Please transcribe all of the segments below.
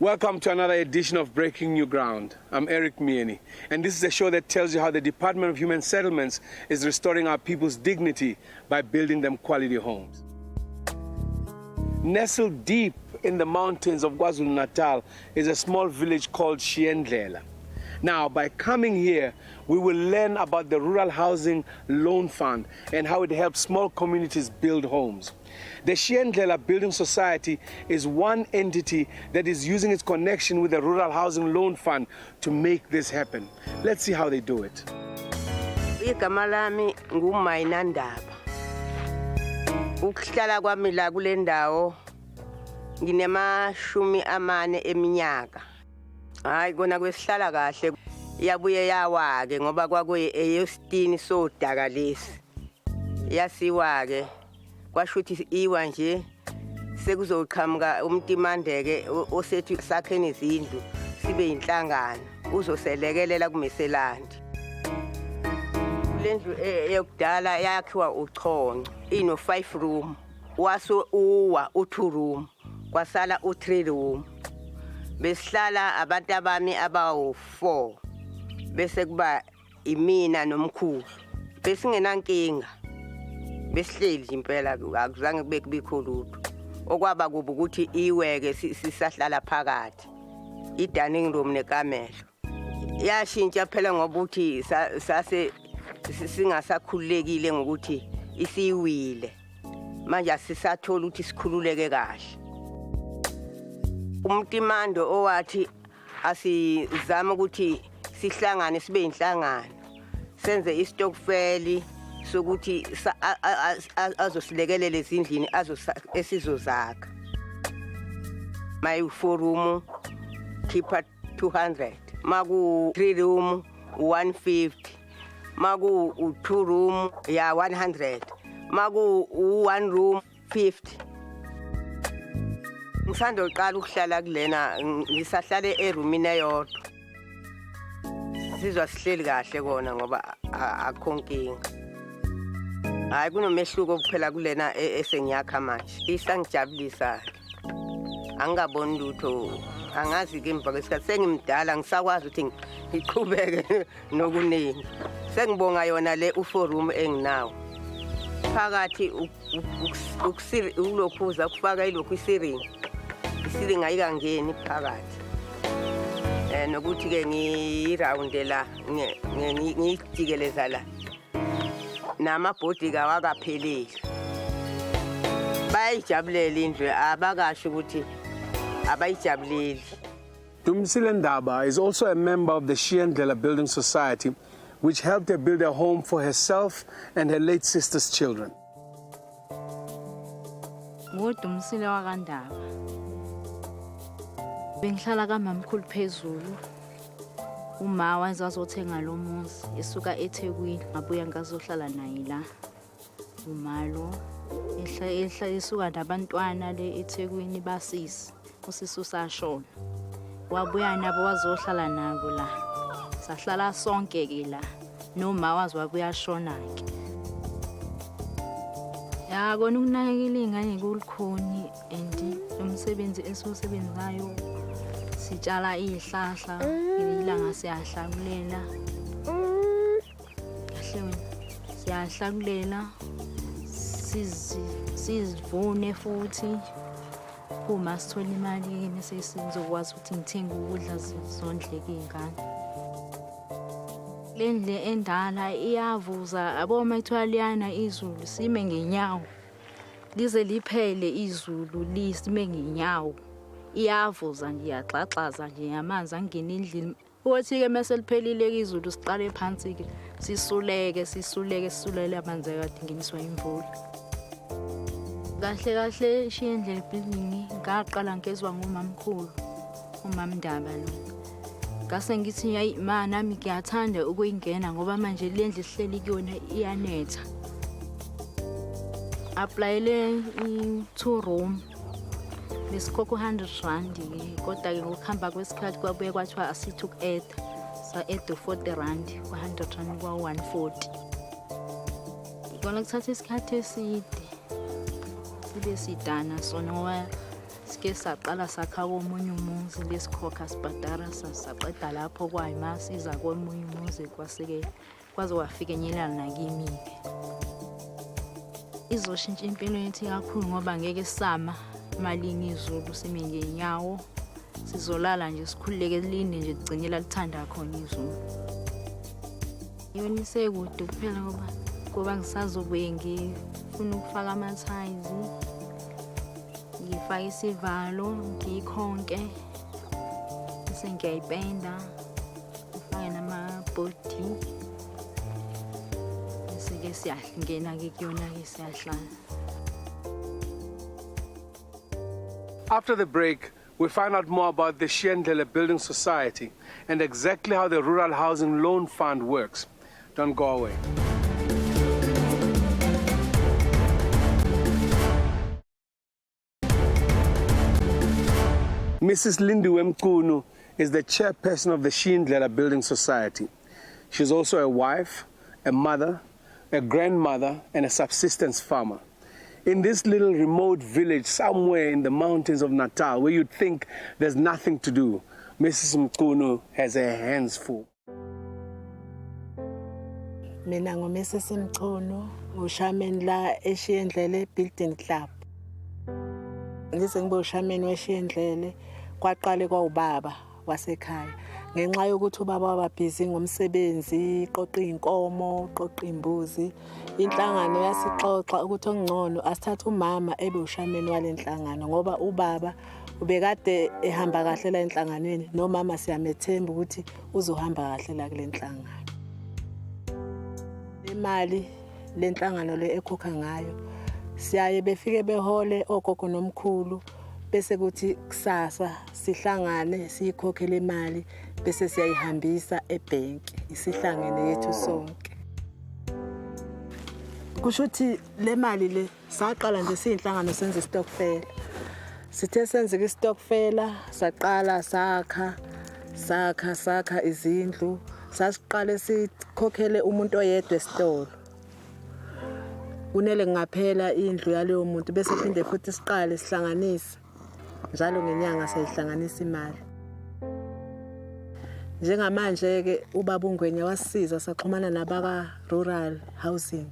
Welcome to another edition of Breaking New Ground. I'm Eric Mieni, and this is a show that tells you how the Department of Human Settlements is restoring our people's dignity by building them quality homes. Nestled deep in the mountains of KwaZulu-Natal is a small village called Shiendlela. Now, by coming here, we will learn about the Rural Housing Loan Fund and how it helps small communities build homes. The Shiendlela Building Society is one entity that is using its connection with the Rural Housing Loan Fund to make this happen. Let's see how they do it. Igama lami nguMayinandaba. Ukuhlala kwami la kule ndawo nginemashumi amane eminyaka. Hayi kona kwesihlala kahle yabuye yawake ngoba kwakuye eyostini sodaka lesi. Yasiwake kwashuthi iwa nje sekuzoqhamuka umtimandeke osethi sakheni izindlu sibe inhlangano uzoselekelela kuMiselandi. Lendlu eyokudala yakhiwa uChonco ino 5 room waso uwa u2 room kwasala u3 room besihlala abantu abami abawu4 bese kuba imina nomkhulu besingenankinga besihleli impela akuzange kube kubikho lutho okwaba kuba ukuthi iweke sisahlala phakathi idining room nekamelo yashintsha phela ngoba uthi sase singasakhululekile ngokuthi isiwile manje asisathola ukuthi sikhululeke kahle. Umtimando owathi asizama ukuthi sihlangane sibe inhlangano senze istokfeli sokuthi azosilekelela ezindlini esizozakha. My 4 room keep 200 maku 3 room 150 maku 2 room ya 100 maku 1 room 50. Ngisanda uqala ukuhlala kulena ngisahlale erumini eyodwa. Sizwa sihleli kahle kona ngoba akho nkinga. Hayi kunomehluko kuphela kulena esengiyakha manje. Isangijabulisa. Angaboni lutho. Angazi ke emva kwesikhathi sengimdala ngisakwazi ukuthi ngiqhubeke nokuningi. Sengibonga yona le u4 room enginawo. Phakathi ulokhuza kufaka ilokhu isiringi. Isiringi ayikangeni phakathi. Nokuthi ke ngirounde la ngijikeleza la. Namabhodi kawakapheleli. Bayijabulela indlu abakasho ukuthi abayijabuleli. Dumsilendaba is also a member of the Shiendlela Building Society, which helped her build a home for herself and her late sister's children. Ngudumsile wakandaba. Bengihlala kamamkhulu phezulu. Uma wazazothenga lo muzi esuka eThekwini ngabuya ngazohlala naye la. Umalo ehla esuka nabantwana le eThekwini basisi usisi usashona. Wabuya nabo wazohlala nabo la. Sahlala sonke ke la. Noma wabuya shona ke. Ya kona ukunakekela ingane kulikhoni and umsebenzi esiwusebenzayo sitshala izihlahla ilanga siyahlakulela kahle wena siyahlakulela sizivune futhi uma sithola imali bese sizokwazi ukuthi ngithenga ukudla zondleke izingane. Lendle endala iyavuza aboma ithwaliyana izulu sime ngenyawo lize liphele izulu lisime ngenyawo iyavuza ngiyaxaxaza nje yamanzi angena endlini uthi ke mase liphelile izulu siqale phansi ke sisulele amanzi akade ngeniswa imvula. Kahle Shiendlela building ngaqala ngezwe ngumamkhulu umamndaba lo. Ngase ngithi hayi ma nami ngiyathanda ukuyingena ngoba manje lendle ihleli kuyona iyanetha. Applyele i2 room besikhokha 100 rand kodwa ke ngokuhamba kwesikhathi kwabuye kwathiwa asithi uku-add sa add 40 rand kwa100 rand kwa 140. Kona kuthatha isikhathi eside sibe sidana sona ngoba sike saqala sakha komunye umuzi lesikhokha sibhadara saqeda lapho kwayima siza komunye umuzi kwaseke kwaze wafikenyelela nakimi-ke. Izoshintsha impilo yethu kakhulu ngoba ngeke sama malini izulu sime ngenyawo, sizolala nje sikhululeke linde nje ligcinela lithanda khona izulu. Yona isekude kuphela ngoba ngisazobuye ngifuna ukufaka amathayizi, ngifake isivalo, ngikhonke, bese ngiyayipenda, ngifake namabhodi, bese-ke siyangena-ke kuyona-ke siyahlala. After the break, we find out more about the Shiendlele Building Society and exactly how the Rural Housing Loan Fund works. Don't go away. Mrs. Lindiwe Mkunu is the chairperson of the Shiendlele Building Society. She's also a wife, a mother, a grandmother, and a subsistence farmer. In this little remote village somewhere in the mountains of Natal, where you'd think there's nothing to do, Mrs. Mkunu has her hands full. Mina ngoMrs. Mkunu, ushameni la eShiendlele Building Club. Ngize ngibe ushameni weShiendlele kwaqale kwawubaba wasekhaya. Ngenxa yokuthi ubaba wababhizi ngomsebenzi, qoqa inkomo, qoqa imbuzi, inhlangano yasixoxa ukuthi ongcono asithathe umama ebe ushameni walenhlangano ngoba ubaba ubekade ehamba kahle la enhlanganweni, nomama siyamethemba ukuthi uzohamba kahle la kule nhlangano. Imali lenhlangano le ekhokha ngayo siyaye befike behole ogogo nomkhulu bese kuthi kusasa sihlangane siyikhokhele imali bese siyayihambisa ebhenki isihlangene yethu sonke. Kusho ukuthi le mali le saqala nje siyinhlangano senze istokfela. Sithe senze istokfela saqala sakha izindlu, sasiqale sikhokhele umuntu oyedwa esitolo. Kunele ngaphela indlu yaleyo muntu bese phinde futhi siqale sihlanganise njalo ngenyanga sayihlanganisa imali. Njengamanje ke ubaba uNgwenya wasisiza saxhumana nabaka Rural Housing.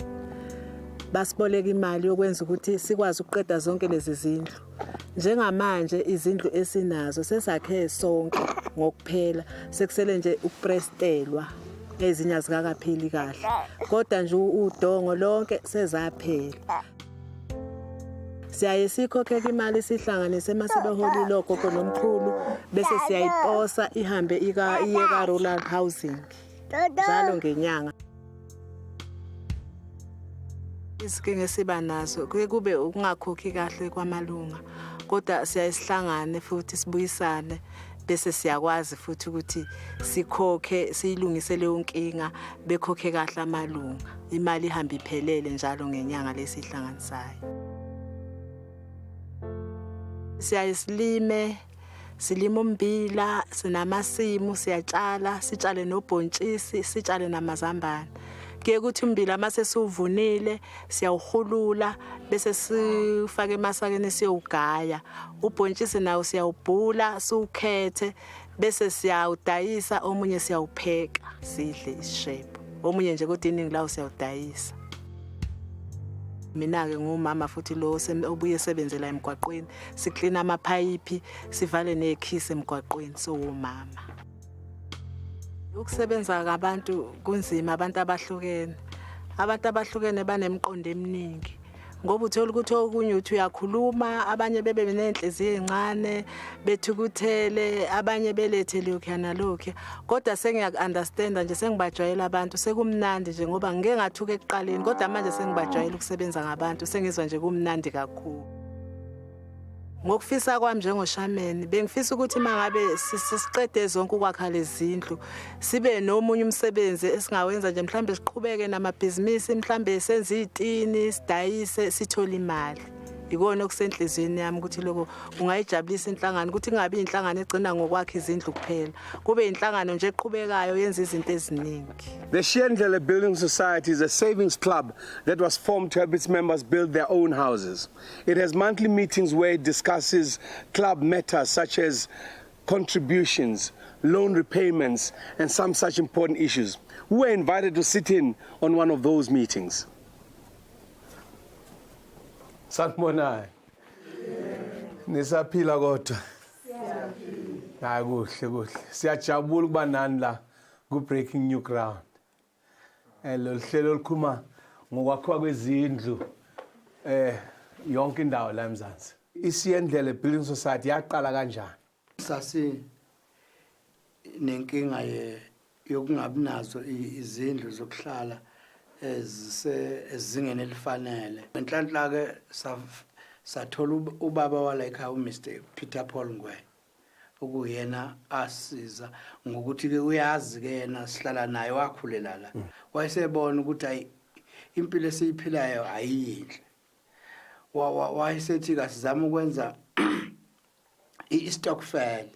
Basiboleka imali yokwenza ukuthi sikwazi ukuqeda zonke lezi zindlu. Njengamanje izindlu esinazo sesakhe sonke ngokuphela, sekusele nje ukuprestelwa. Ezinye azikakapheli kahle. Kodwa nje udongo lonke sezaphela. Siyaye sikhokheke imali sihlanganise masebeholi logogo nomkhulu bese siyayiposa ihambe iye ka Rural Housing njalo ngenyanga. Izinkinga siba nazo kube ukungakhokhi kahle kwamalunga, kodwa siyasihlangane futhi sibuyisane bese siyakwazi futhi ukuthi sikhokhe siyilungise leyo nkinga bekhokhe kahle amalunga, imali ihamba iphelele njalo ngenyanga lesihlanganisayo. Siyayisilime, silima umbila, sinamasimu, siyatshala, sitshale nobhontshisi, sitshale namazambane. Kuye kuthi umbila mase siwuvunile, siyawuhulula bese sifake emasakeni siyowugaya. Ubhontshisi nawo siyawubhula, siwukhethe bese siyawudayisa, omunye siyawupheka, sidle isishebo. Omunye nje kodwa iningi lawo siyawudayisa. Mina-ke ngumama futhi lo obuye sebenzela emgwaqweni, siklina amaphayiphi, sivale nekhisi emgwaqweni, umama. Ukusebenza ngabantu kunzima, abantu abahlukene. Abantu abahlukene banemqondo eminingi. Ngoba uthola ukuthi okunye uthi uyakhuluma, abanye bebe nenhliziyo ezincane, bethukuthele, abanye belethe lokho nalokho. Kodwa sengiyakunderstanda nje, sengibajwayela abantu, sekumnandi nje ngoba ngeke ngathuka ekuqaleni, kodwa manje sengibajwayela ukusebenza ngabantu, sengizwa nje kumnandi kakhulu. Ngokufisa kwami njengoshameni bengifisa ukuthi mangabe sisiqede zonke ukwakha lezindlu sibe nomunye umsebenzi esingawenza nje, mhlambe siqhubeke namabhizinisi, mhlambe senze izitini, sidayise, sithola imali. ikona okusenhlizweni yami ukuthi lokho kungayijabulisa inhlangano ukuthi kungabi inhlangano egcina ngokwakhe izindlu kuphela kube inhlangano nje eqhubekayo yenza izinto eziningi. The Shiendlele Building Society is a savings club that was formed to help its members build their own houses. It has monthly meetings where it discusses club matters such as contributions, loan repayments, and some such important issues. We were invited to sit in on one of those meetings. Sanibonani. Nisaphila kodwa? Hayi kuhle kuhle. Siyajabula ukuba nani la ku Breaking New Ground. Lo hlelo olukhuma ngokwakhiwa kwezindlu yonke indawo la eMzansi. IShiendlele Building Society yaqala kanjani? Sasi nenkinga yokungabi nazo izindlu zokuhlala ezingene elifanele. Enhlanhla ke sathola ubaba wala ekhaya uMr Peter Paul Ngwe ukuyena asiza ngokuthi ke uyazi ke yena sihlala naye wakhulela la. Wayesebona ukuthi ayi impilo esiyiphilayo ayiyinhle. Wayesethi kasizama ukwenza i-stockfell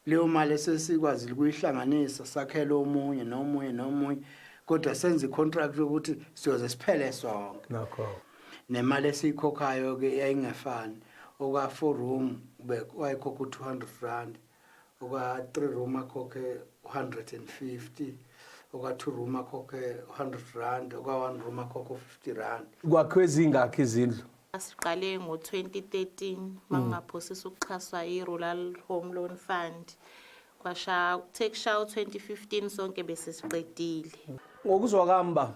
leyo mali esesikwazi ukuyihlanganisa sakhela omunye nomunye kodwa senze icontract ukuthi siyoze siphele sonke Nakho. nemali esikhokhayo ke yayingafani oka 4 room wayikhokha 200 rand oka 3 room akhokhe 150 oka 2 room akhokhe 100 rand oka 1 room akhokhe 50 rand. Kwakhiwe izingakhi izindlu? Asiqale ngo-2013 mangaphosisa ukuxhaswa i-Rural Home Loan Fund. Kwasha kusha 2015 sonke bese siqedile. Ngokuzwa kamba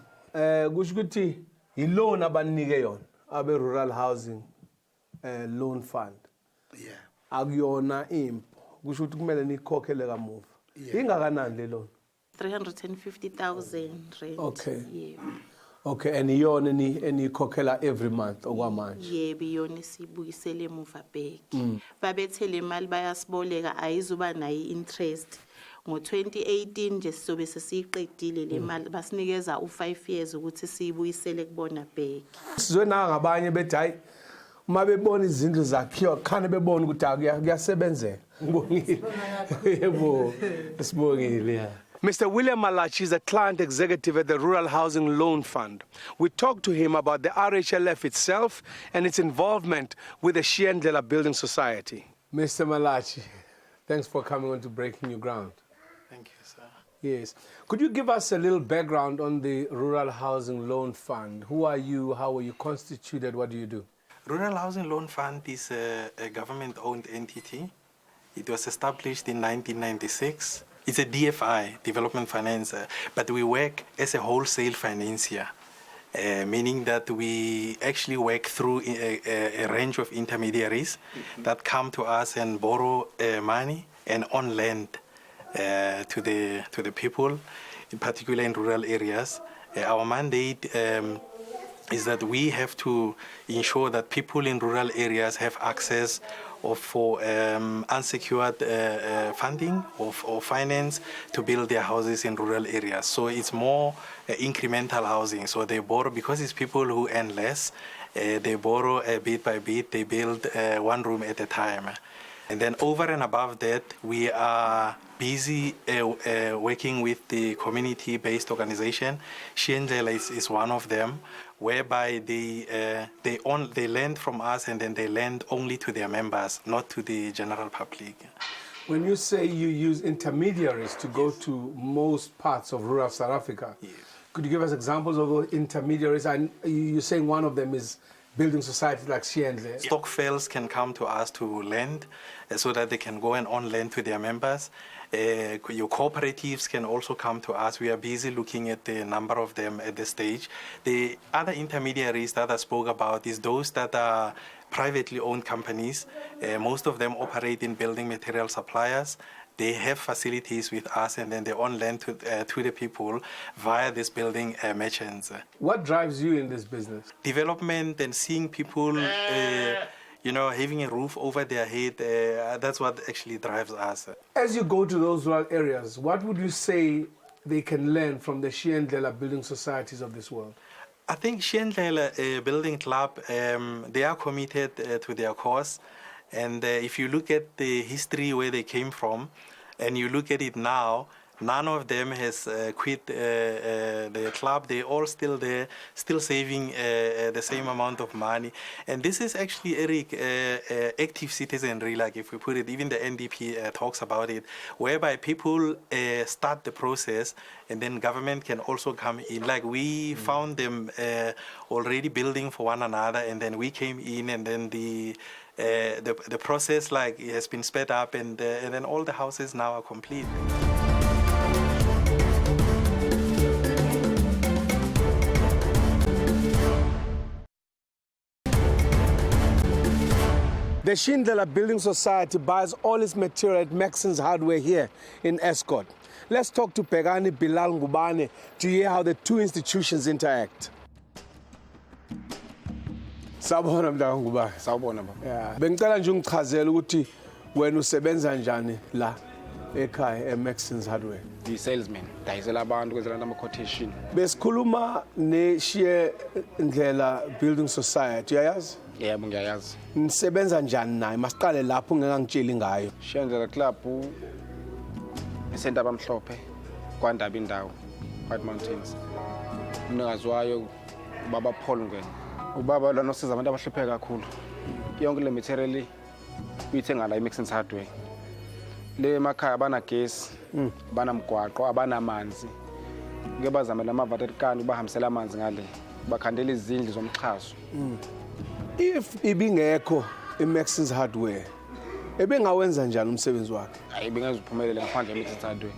kusho ukuthi yiloan abanike yona abe Rural Housing Loan Fund. Yeah. Akuyona impo. Kusho ukuthi kumele nikhokhele kamuva. Ingakanani le loan? 350,000 rand. Okay. Yeah. Okay, and iyona enikhokhela every month okwamanje. Yebo iyona sibuyisele emuva back. Babethele imali bayasiboleka ayizuba nayo interest. Ngo-2018 nje sizobe sesiyiqedile le mali basinikeza u5 years ukuthi siyibuyisele kubona back. Sizwena ngabanye bethi hayi uma bebona izindlu zakhiwa khane bebona ukuthi kuyasebenzeka. Ngibongile. Yebo. Sibongile ya. Mr. William Malachi is a client executive at the Rural Housing Loan Fund. We talked to him about the RHLF itself and its involvement with the Shiendlele Building Society. Mr. Malachi, thanks for coming on to Breaking New Ground. Thank you, sir. Yes. Could you give us a little background on the Rural Housing Loan Fund? Who are you? How are you constituted? What do you do? Rural Housing Loan Fund is a government-owned entity. It was established in 1996. It's a DFI, Development Finance, but we work as a wholesale financier, meaning that we actually work through a range of intermediaries that come to us and borrow money and on lend to the people, in particular in rural areas. Our mandate is that we have to ensure that people in rural areas have access for unsecured funding or finance to build their houses in rural areas. So it's more incremental housing. So they borrow, because it's people who earn less, they borrow bit by bit, they build one room at a time. And then over and above that, we are busy working with the community-based organization. Shiendlele is one of them, whereby they lend from us and then they lend only to their members, not to the general public. When you say you use intermediaries to go to most parts of rural South Africa, could you give us examples of those intermediaries? And you're saying one of them is building societies like Shiendlele. Stockfells can come to us to lend so that they can go and on lend to their members. Your cooperatives can also come to us. We are busy looking at the number of them at this stage. The other intermediaries that I spoke about is those that are privately owned companies. Most of them operate in building material suppliers. They have facilities with us and then they on lend to the people via this building merchants. What drives you in this business? Development and seeing people having a roof over their head, that's what actually drives us. As you go to those rural areas, what would you say they can learn from the Shiendlele building societies of this world? I think Shiendlela Building Club, they are committed to their cause. And if you look at the history where they came from, and you look at it now, none of them has quit the club. They're all still there, still saving the same amount of money. And this is actually, Eric, active citizenry, like if we put it, even the NDP talks about it, whereby people start the process and then government can also come in. Like we found them already building for one another, and then we came in, and then the process like has been sped up, and then all the houses now are complete. The Shiendlela Building Society buys all its material at Maxon's Hardware here in Escort. Let's talk to Pegani Bilal Ngubane to hear how the two institutions interact. Sawubona mntaka Ngubane. Sawubona baba. Yeah. Bengicela nje ungichazela ukuthi wena usebenza njani la ekhaya eMaxon's Hardware. The salesman, dayisela abantu kwenzela ama quotation. Besikhuluma neShiendlela Building Society, uyayazi? Yebo ngiyayazi. Nisebenza njani naye? Masiqale lapho ngeke ngitsheli ngayo. Shiendlela Club esenta abamhlophe kwaNdaba indawo, White Mountains. Umnikazi wayo ubaba Paul Ngwenya. Ubaba lona osiza abantu abahlupheka kakhulu. Yonke le material uyithenga la eMaxon's Hardware. Le emakhaya abana gesi, banamgwaqo, abanamanzi. Ke bazamela amavaterikani ubahambisela amanzi ngale. Bakhandela izindlu zomxhaso. If ibingekho eMaxon's Hardware, ebengawenza njani umsebenzi wakhe? Hayi bengezuphumelele ngaphandle eMaxon's Hardware.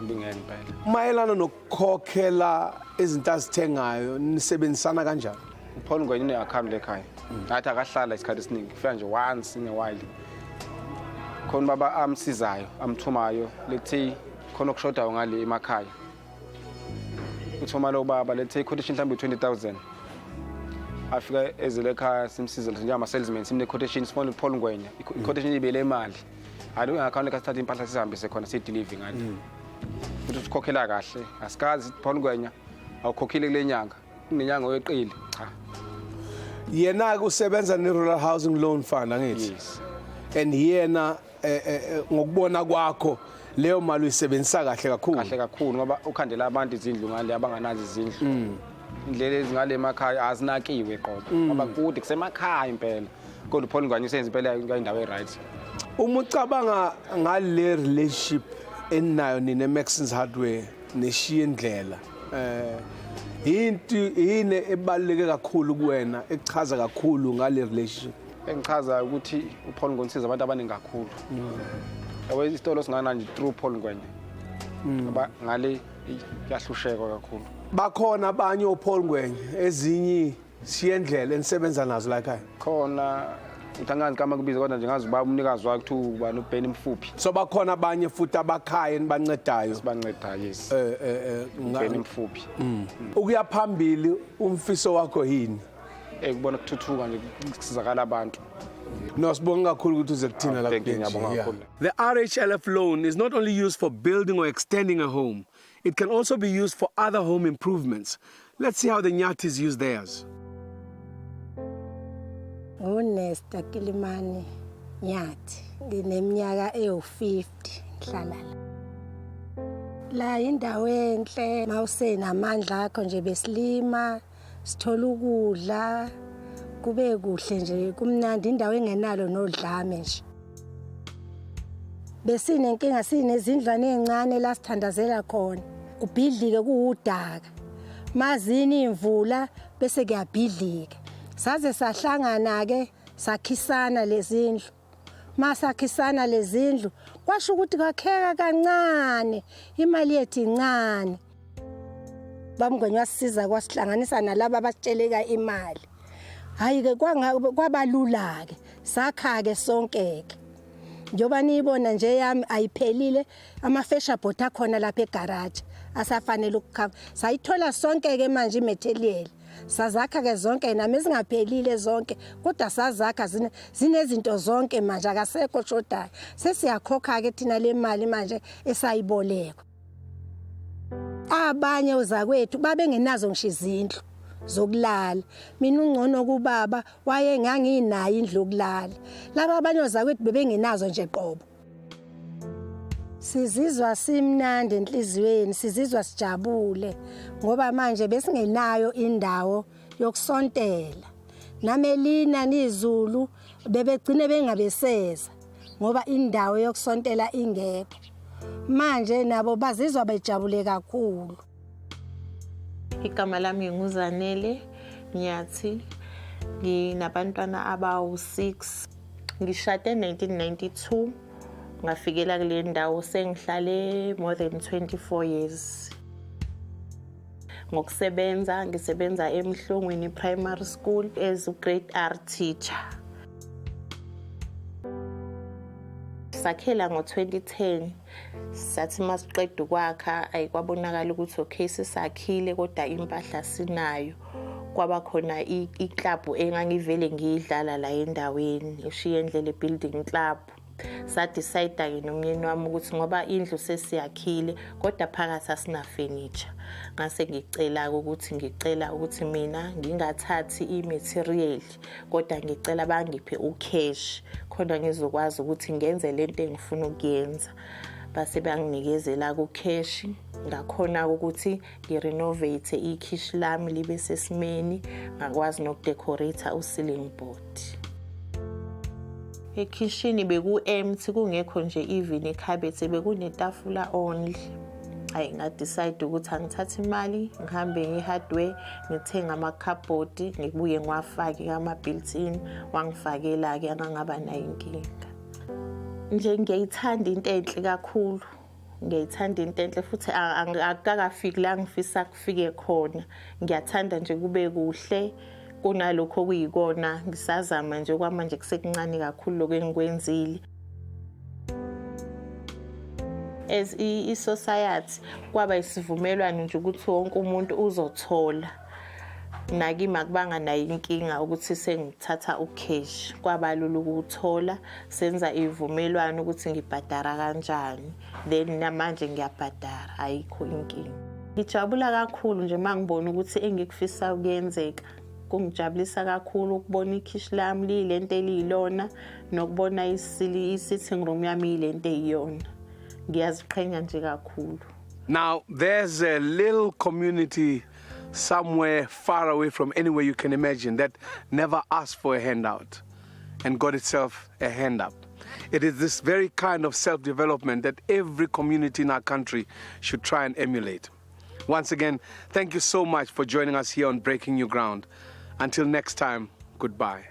Ibingeke impela. Mayelana nokukhokhela izinto azithengayo, nisebenzisana kanjani? uPaul Ngwenya une-account lekhaya. Ngathi akahlala isikhathi esiningi, ufika nje once in a while. Khona baba amsizayo, amthumayo, lethe khona okushodayo ngale emakhaya. Uthuma lo baba lethe quotation mhlawumbe 20,000. Afika ezele ekhaya simsiza njengama salesman simne quotation sifuna uPaul Ngwenya. I-quotation ibele imali. Hayi nge-account kasithatha impahla sisihambise khona si-deliver ngale. Futhi ukhokhela kahle, asikazi Paul Ngwenya awukhokhile kule nyanga. Kunenyanga oyeqile. Cha. Yena usebenza ne-Rural Housing Loan Fund angithi? Yes. And yena ngokubona kwakho leyo mali uyisebenzisa kahle kakhulu. Kahle kakhulu ngoba ukhandela abantu izindlu ngale abanganazi izindlu. Indlela ezingale emakhaya azinakiwe qobo. Ngoba kude kusemakhaya impela. Kodwa uPaul Ngwenya usenza impela indawo e-right. Uma ucabanga ngale relationship enayo nina eMaxon's Hardware neShiendlela, yini ebaluleke kakhulu kuwena ekuchaza kakhulu ngale relationship? Engichaza ukuthi uPaul Ngwenya usiza abantu abaningi kakhulu. Yabo isitolo singana nje through Paul Ngwenya. Ngoba ngale yahlusheka kakhulu. Bakhona abanye oPaul Ngwenya ezinye Shiendlela enisebenza nazo la ekhaya? Khona ngitangazi kama kubiza kodwa nje ngazi ubaba umnikazi wakhe kuthiwa ubani uBen Mfuphi. So bakhona abanye futhi abakhaya enibancedayo? Sibanceda yes. uBen Mfuphi. Ukuya phambili umfiso wakho yini? Ekubona ukuthuthuka nje kusizakala abantu. No, sibonga kakhulu ukuthi uze kuthina la BNG. The RHLF loan is not only used for building or extending a home, it can also be used for other home improvements. Let's see how the Nyatis use theirs. Ngunesta Kilimani Nyathi, ngineminyaka ewu50 ngihlala la indawo enhle, mawusenamandla akho nje besilima, sithola ukudla, kube kuhle nje, kumnandi, indawo engenalo nodlame nje. Besinenkinga sinezindlwane ezincane la sithandazela khona, kubhidlike kuudaka. Mazini imvula bese kuyabhidlika. Saze sahlangana ke sakhisana lezindlu. Masakhisana lezindlu kwasho ukuthi kwakheka kancane, imali yethu incane. Bamngwenya wasisiza kwasihlanganisa nalabo abasitsheleka imali. Hayi ke kwabalula ke, sakha ke sonke ke. Njoba niyibona nje yami ayiphelile, ama-fascia board akhona lapha egarage asafanele ukukhava. Sayithola sonke ke manje imaterial. Sazakha ke zonke nami ezingaphelile zonke, kodwa sazakha zinezinto zonke manje akasekho shodayo. Sesiyakhokha ke thina le mali manje esayiboleka. Abanye uzakwethu babengenazo ngisho izindlu. zokulala. Mina ungcono kubaba waye nganginayo indlu yokulala. Laba abanye ozakwethu bebengenazo nje qobo. Sizizwa simnandi enhliziyweni, sizizwa sijabule ngoba manje besingenayo indawo yokusontela. Namelina nizulu bebegcine bengabeseza ngoba indawo yokusontela ingekho. Manje nabo bazizwa bejabule kakhulu. Igama lami nguzanele Nyathi. Nginabantwana abawu-6. Ngishade 1992. Ngafikela kule ndawo sengihlale more than 24 years. Ngokusebenza ngisebenza eMhlongweni Primary School as a grade R teacher. Sakhela ngo-2010 sathi masiqeda ukwakha ayikwabonakala ukuthi okay sisakhile kodwa impahla sinayo. Kwaba khona iclub engangivele ngiyidlala la endaweni eShiyendlela Building Club. Sadecide nomyeni wami ukuthi ngoba indlu sesiyakhile kodwa phakathi asina furniture. Ngase ngicela ukuthi mina ngingathathi imaterial kodwa ngicela bangiphe ucash khona ngizokwazi ukuthi ngenze lento engifuna ukuyenza. Base banginikezela kucash ngakhona ukuthi ngirenovate ikhishi lami libe sesimeni ngakwazi nokudecorate uceiling board. Ekishini beku-empty kungekho nje even ikhabethe bekunetafula only. Hayi ngadecide ukuthi angithathe imali ngihambe ngehardware ngithenga amakhabhodi ngibuye ngiwafake ama-built-in wangifakela ke angangaba nayo inkinga. Nje ngiyayithanda into enhle kakhulu. Ngiyayithanda into enhle futhi akakafiki la ngifisa kufike khona. Ngiyathanda nje kube kuhle. Kunalokho kuyikona ngisazama nje kwamanje kusekuncane kakhulu lokho engikwenzile. As i-society kwaba isivumelwano nje ukuthi wonke umuntu uzothola. Nakimi akubanga nayo inkinga ukuthi sengithatha ucash. Kwaba lula ukuthola senza ivumelwano ukuthi ngibhadara kanjani. Then namanje ngiyabhadara ayikho inkinga. Ngijabula kakhulu nje mangibona ukuthi engikufisa ukuyenzeka. Kungijabulisa kakhulu ukubona ikhishi lami lilento eliyilona nokubona i-sitting room yami ilento eyiyona. Ngiyaziqhenya nje kakhulu. Now, there's a little community somewhere far away from anywhere you can imagine that never asked for a handout and got itself a hand up. It is this very kind of self-development that every community in our country should try and emulate. Once again, thank you so much for joining us here on Breaking New Ground. Until next time, goodbye.